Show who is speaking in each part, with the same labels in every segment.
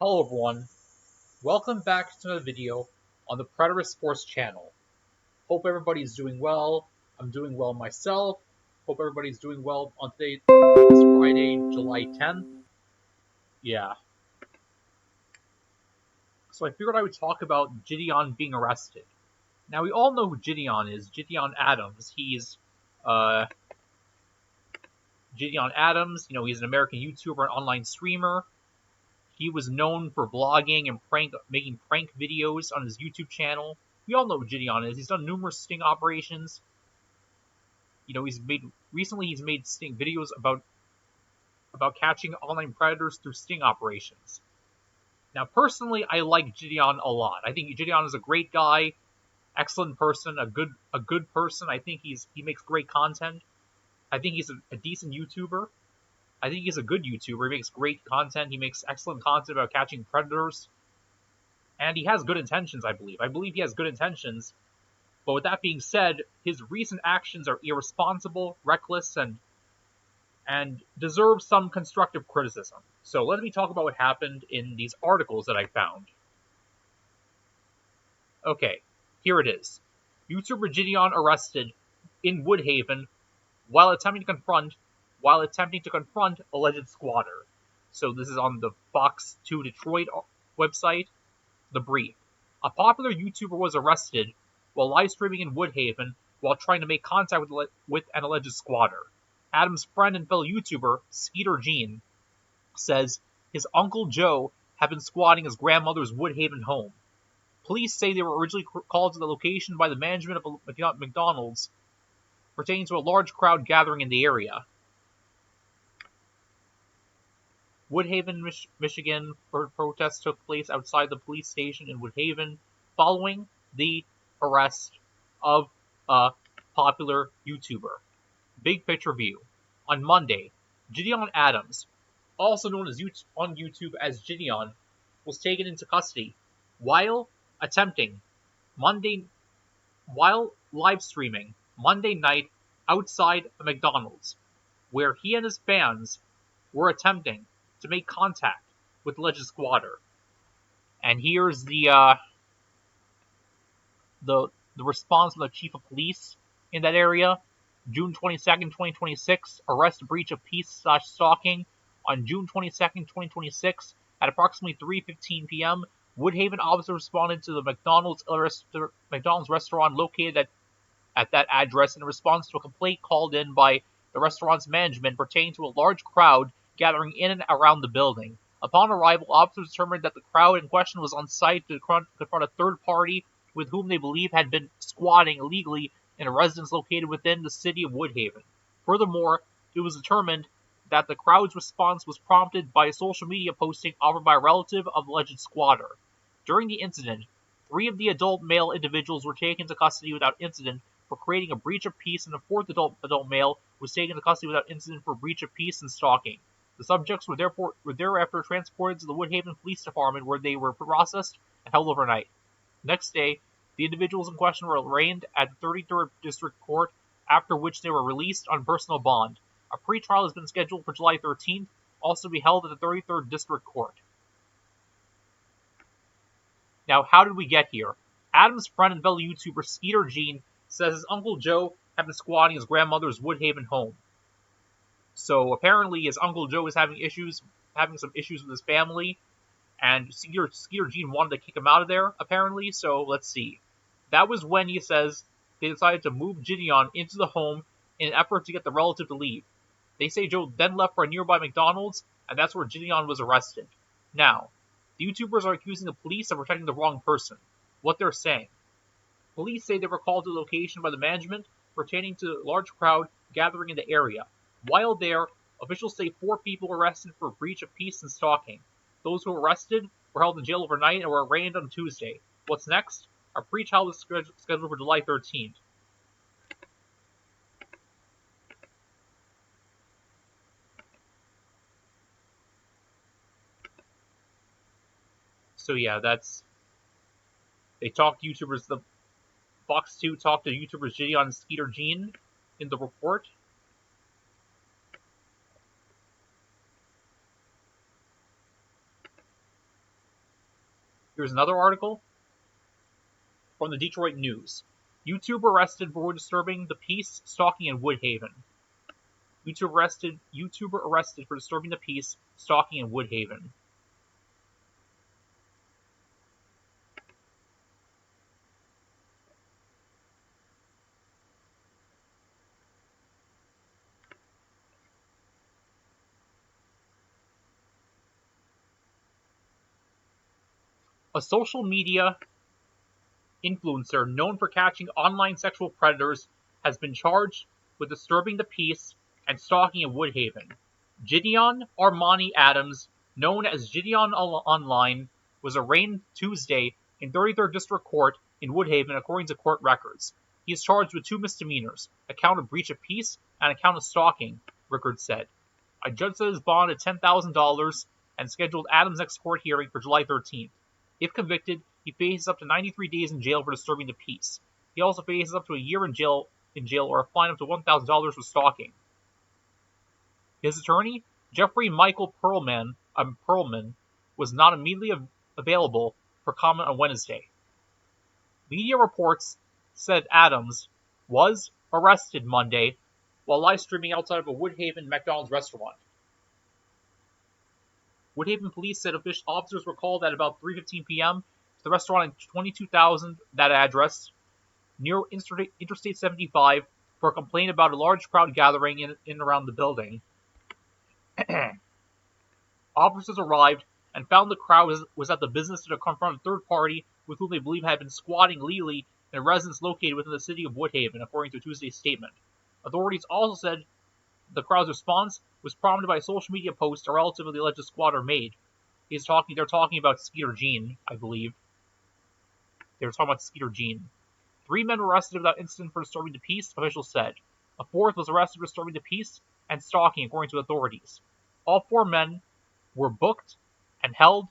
Speaker 1: Hello everyone, welcome back to another video on the Predator Sports channel. Hope everybody's doing well. I'm doing well myself. Hope everybody's doing well on today, this Friday, July 10th. Yeah. So I figured I would talk about Jidion being arrested. Now we all know who Jidion is, Jidion Adams. He's Jidion Adams, he's an American YouTuber and online streamer. He was known for vlogging and making prank videos on his YouTube channel. We all know who Jidion is. He's done numerous sting operations. He's made sting videos about catching online predators through sting operations. Now, personally, I like Jidion a lot. I think Jidion is a great guy, excellent person, a good person. I think he makes great content. I think he's a decent YouTuber. I think he's a good YouTuber. He makes great content. He makes excellent content about catching predators. And he has good intentions, I believe. I believe he has good intentions. But with that being said, his recent actions are irresponsible, reckless, and deserve some constructive criticism. So let me talk about what happened in these articles that I found. Okay, here it is. YouTuber Jidion arrested in Woodhaven while attempting to confront alleged squatter. So this is on the Fox 2 Detroit website. The brief. A popular YouTuber was arrested while live streaming in Woodhaven while trying to make contact with an alleged squatter. Adam's friend and fellow YouTuber, Skeeter Jean, says his Uncle Joe had been squatting his grandmother's Woodhaven home. Police say they were originally called to the location by the management of a McDonald's pertaining to a large crowd gathering in the area. Woodhaven, Michigan protests took place outside the police station in Woodhaven following the arrest of a popular YouTuber. Big picture view. On Monday, Jidion Adams, also known on YouTube as Jidion, was taken into custody while live streaming Monday night outside a McDonald's, where he and his fans were attempting to make contact with the alleged squatter. And here's the response from the chief of police in that area. June 22nd, 2026, arrest breach of peace / stalking. On June 22nd, 2026, at approximately 3:15 p.m., Woodhaven officers responded to the McDonald's restaurant located at that address in response to a complaint called in by the restaurant's management pertaining to a large crowd gathering in and around the building. Upon arrival, officers determined that the crowd in question was on site to confront a third party with whom they believe had been squatting illegally in a residence located within the city of Woodhaven. Furthermore, it was determined that the crowd's response was prompted by a social media posting offered by a relative of the alleged squatter. During the incident, 3 of the adult male individuals were taken into custody without incident for creating a breach of peace, and a 4th adult male was taken into custody without incident for breach of peace and stalking. The subjects were thereafter transported to the Woodhaven Police Department, where they were processed and held overnight. Next day, the individuals in question were arraigned at the 33rd District Court, after which they were released on personal bond. A pre-trial has been scheduled for July 13th, also to be held at the 33rd District Court. Now, how did we get here? Adam's friend and fellow YouTuber Skeeter Jean says his Uncle Joe had been squatting his grandmother's Woodhaven home. So apparently his Uncle Joe is having some issues with his family, and Skeeter Jean wanted to kick him out of there, apparently, so let's see. That was when, he says, they decided to move Jidion into the home in an effort to get the relative to leave. They say Joe then left for a nearby McDonald's, and that's where Jidion was arrested. Now, the YouTubers are accusing the police of protecting the wrong person. What they're saying. Police say they were called to the location by the management pertaining to a large crowd gathering in the area. While there, officials say 4 people were arrested for breach of peace and stalking. Those who were arrested were held in jail overnight and were arraigned on Tuesday. What's next? Our pre-trial is scheduled for July 13th. So yeah, they talked to YouTubers. The Fox 2 talked to YouTubers Jidion and Skeeter Jean in the report. Here's another article from the Detroit News. YouTuber arrested for disturbing the peace, stalking in Woodhaven. YouTuber arrested for disturbing the peace, stalking in Woodhaven. A social media influencer known for catching online sexual predators has been charged with disturbing the peace and stalking in Woodhaven. Jidion Armani Adams, known as Jidion Online, was arraigned Tuesday in 33rd District Court in Woodhaven according to court records. He is charged with 2 misdemeanors, a count of breach of peace and a count of stalking, records said. A judge set his bond at $10,000 and scheduled Adams' next court hearing for July 13th. If convicted, he faces up to 93 days in jail for disturbing the peace. He also faces up to a year in jail or a fine up to $1,000 for stalking. His attorney, Jeffrey Michael Perlman, was not immediately available for comment on Wednesday. Media reports said Adams was arrested Monday while live streaming outside of a Woodhaven McDonald's restaurant. Woodhaven police said officers were called at about 3:15 p.m. to the restaurant at 22,000, that address, near Interstate 75, for a complaint about a large crowd gathering in and around the building. Officers arrived and found the crowd was at the business to confront a third party with whom they believe had been squatting illegally in a residence located within the city of Woodhaven, according to Tuesday's statement. Authorities also said the crowd's response was prompted by a social media post a relative of the alleged squatter made. They're talking about Skeeter Jean, I believe. They were talking about Skeeter Jean. 3 men were arrested without incident for disturbing the peace, officials said. A 4th was arrested for disturbing the peace and stalking, according to authorities. All 4 men were booked and held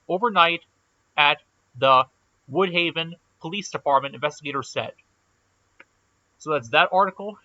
Speaker 1: overnight at the Woodhaven Police Department, investigators said. So that's that article.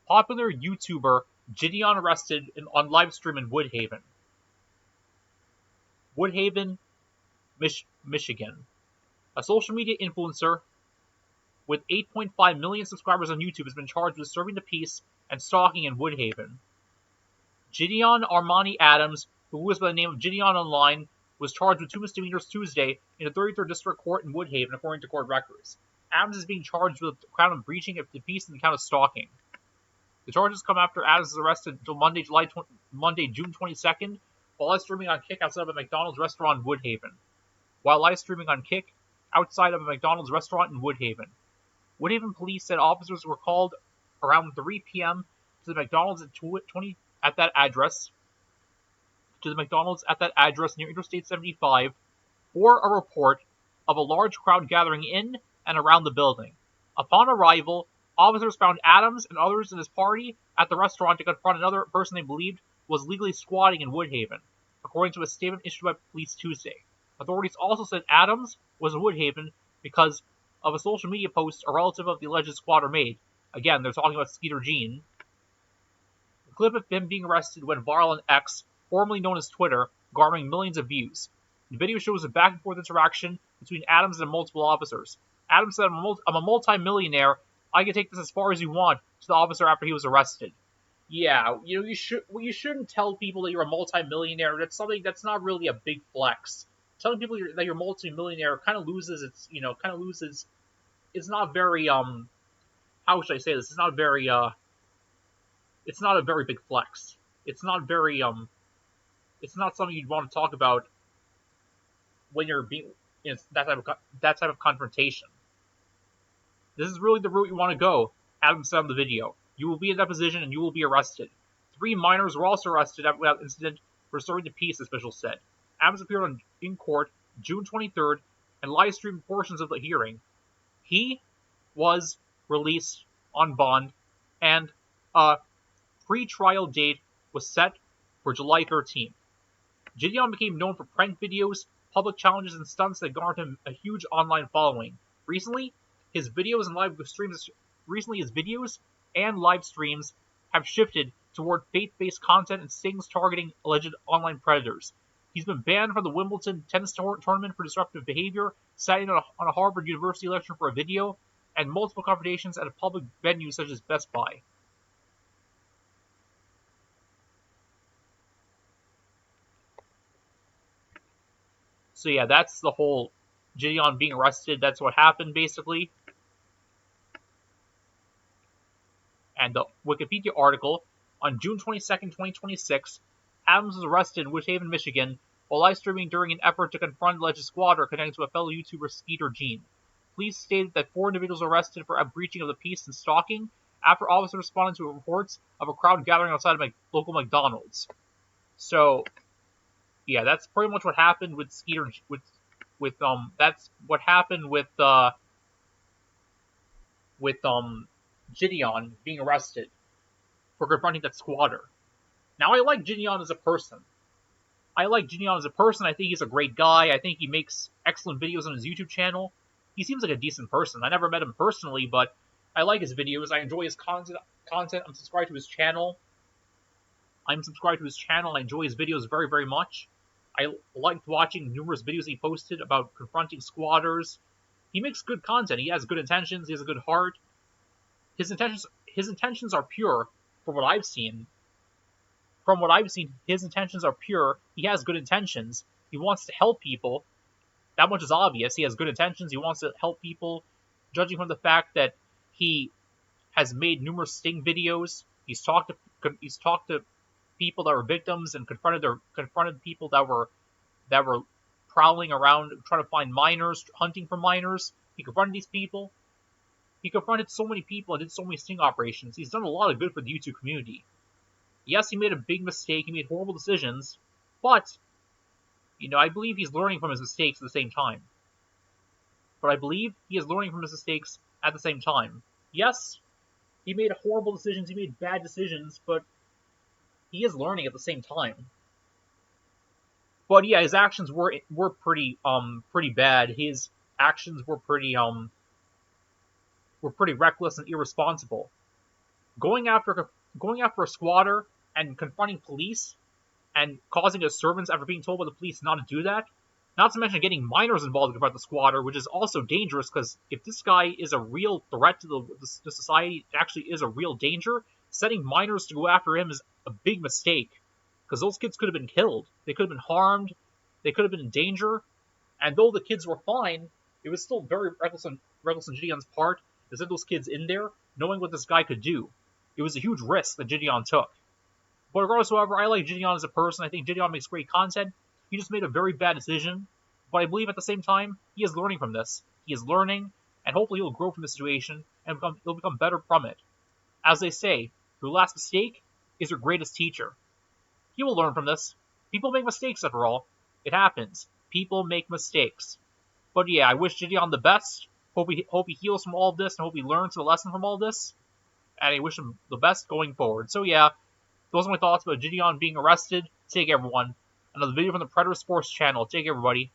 Speaker 1: Popular YouTuber Jidion arrested on live stream in Woodhaven. Woodhaven, Michigan. A social media influencer with 8.5 million subscribers on YouTube has been charged with disturbing the peace and stalking in Woodhaven. Jidion Armani Adams, who goes by the name of Jidion Online, was charged with 2 misdemeanors Tuesday in the 33rd District Court in Woodhaven, according to court records. Adams is being charged with the count of breaching of the peace and the count of stalking. The charges come after Adams was arrested until Monday, June 22nd, while live streaming on Kick outside of a McDonald's restaurant in Woodhaven. Woodhaven police said officers were called around 3 p.m. to the McDonald's at that address near Interstate 75 for a report of a large crowd gathering in and around the building. Upon arrival, officers found Adams and others in his party at the restaurant to confront another person they believed was legally squatting in Woodhaven, according to a statement issued by police Tuesday. Authorities also said Adams was in Woodhaven because of a social media post a relative of the alleged squatter made. Again, they're talking about Skeeter Jean. The clip of him being arrested went viral on X, formerly known as Twitter, garnering millions of views. The video shows a back-and-forth interaction between Adams and multiple officers. Adams said, "I'm a multi-millionaire. I can take this as far as you want," to the officer after he was arrested. Yeah, you shouldn't tell people that you're a multi-millionaire. That's something that's not really a big flex. Telling people that you're a multi-millionaire kind of loses its, it's not very, how should I say this? It's not a very big flex. It's not something you'd want to talk about when you're being in that type of confrontation. This is really the route you want to go, Adams said on the video. You will be in deposition and you will be arrested. 3 minors were also arrested without incident for disturbing the peace, officials said. Adams appeared in court June 23rd and live-streamed portions of the hearing. He was released on bond, and a pre-trial date was set for July 13th. Jidion became known for prank videos, public challenges, and stunts that garnered him a huge online following. Recently, his videos and live streams have shifted toward faith-based content and stings targeting alleged online predators. He's been banned from the Wimbledon tennis tournament for disruptive behavior, citing on a Harvard University lecture for a video, and multiple confrontations at a public venue such as Best Buy. So yeah, that's the whole Jidion being arrested. That's what happened, basically. And the Wikipedia article, on June 22nd, 2026, Adams was arrested in Woodhaven, Michigan, while live streaming during an effort to confront alleged squatter connected to a fellow YouTuber, YouTuber Jidion. Police stated that 4 individuals were arrested for a breaching of the peace and stalking after officers responded to reports of a crowd gathering outside a local McDonald's. So, yeah, that's pretty much what happened with Skeeter. That's what happened with Jidion being arrested for confronting that squatter. Now, I like Jidion as a person. I think he's a great guy. I think he makes excellent videos on his YouTube channel. He seems like a decent person. I never met him personally, but I like his videos. I enjoy his content. I'm subscribed to his channel. I enjoy his videos very, very much. I liked watching numerous videos he posted about confronting squatters. He makes good content. He has good intentions. He has a good heart. His intentions are pure, from what I've seen. His intentions are pure. He has good intentions. He wants to help people. That much is obvious. He has good intentions. He wants to help people. Judging from the fact that he has made numerous sting videos, he's talked to people that were victims and confronted people that were prowling around trying to find minors, hunting for minors. He confronted these people. He confronted so many people and did so many sting operations. He's done a lot of good for the YouTube community. Yes, he made a big mistake. He made horrible decisions, but I believe he's learning from his mistakes at the same time. Yes, he made horrible decisions. He made bad decisions, but he is learning at the same time. But yeah, his actions were pretty bad. His actions were pretty reckless and irresponsible. Going after a squatter and confronting police and causing a disturbance after being told by the police not to do that. Not to mention getting minors involved to confront the squatter, which is also dangerous because if this guy is a real threat to the society, it actually is a real danger. Setting minors to go after him is a big mistake because those kids could have been killed. They could have been harmed. They could have been in danger. And though the kids were fine, it was still very reckless on Jidion's part to send those kids in there, knowing what this guy could do. It was a huge risk that Jidion took. But regardless, however, I like Jidion as a person. I think Jidion makes great content. He just made a very bad decision. But I believe at the same time, he is learning from this. He is learning, and hopefully he'll grow from the situation, and he'll become better from it. As they say, your last mistake is your greatest teacher. He will learn from this. People make mistakes, after all. It happens. People make mistakes. But yeah, I wish Jidion the best. Hope he heals from all this, and hope he learns the lesson from all this. And I wish him the best going forward. So yeah, those are my thoughts about Jidion being arrested. Take everyone. Another video from the Predator Sports channel. Take everybody.